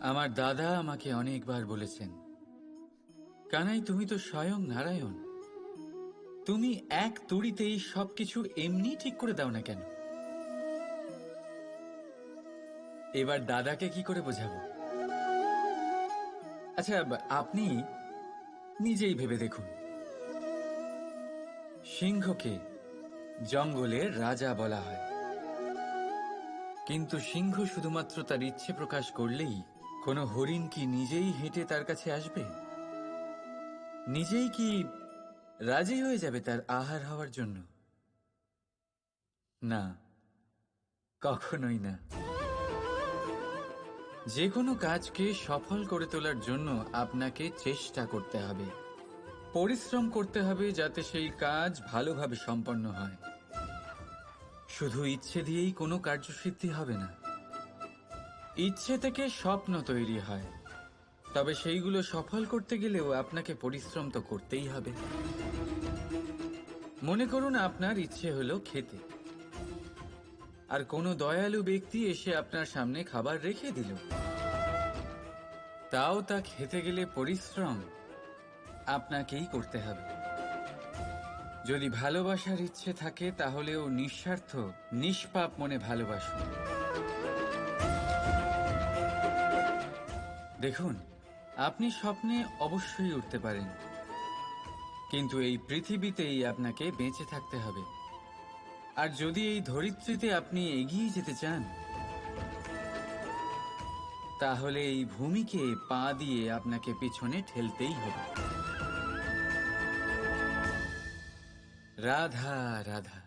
আমার দাদা আমাকে অনেকবার বলেছেন, কানাই তুমি তো স্বয়ং নারায়ণ, তুমি এক তুড়িতেই সবকিছু এমনি ঠিক করে দাও না কেন? এবার দাদাকে কি করে বোঝাবো? আচ্ছা, আপনি নিজেই ভেবে দেখুন, সিংহকে জঙ্গলের রাজা বলা হয়, কিন্তু সিংহ শুধুমাত্র তার ইচ্ছে প্রকাশ করলেই কোনো হরিণ কি নিজেই হেঁটে তার কাছে আসবে? নিজেই কি রাজি হয়ে যাবে তার আহার হওয়ার জন্য? না, কখনোই না। যে কোনো কাজকে সফল করে তোলার জন্য আপনাকে চেষ্টা করতে হবে, পরিশ্রম করতে হবে, যাতে সেই কাজ ভালোভাবে সম্পন্ন হয়। শুধু ইচ্ছে দিয়েই কোনো কার্যসিদ্ধি হবে না। ইচ্ছে থেকে স্বপ্ন তৈরি হয়, তবে সেইগুলো সফল করতে গেলেও আপনাকে পরিশ্রম তো করতেই হবে। মনে করুন আপনার ইচ্ছে হলো খেতে, আর কোনো দয়ালু ব্যক্তি এসে আপনার সামনে খাবার রেখে দিল। তাও তা খেতে গেলে পরিশ্রম আপনাকেই করতে হবে। যদি ভালোবাসার ইচ্ছে থাকে তাহলেও নিঃস্বার্থ নিষ্পাপ মনে ভালোবাসুন। দেখুন, আপনি স্বপ্নে অবশ্যই উঠতে পারেন, কিন্তু এই পৃথিবীতেই আপনাকে বেঁচে থাকতে হবে। আর যদি এই ধরিত্রীতে আপনি এগিয়ে যেতে চান, তাহলে এই ভূমিকে পা দিয়ে আপনাকে পিছনে ঠেলতেই হবে। রাধা রাধা।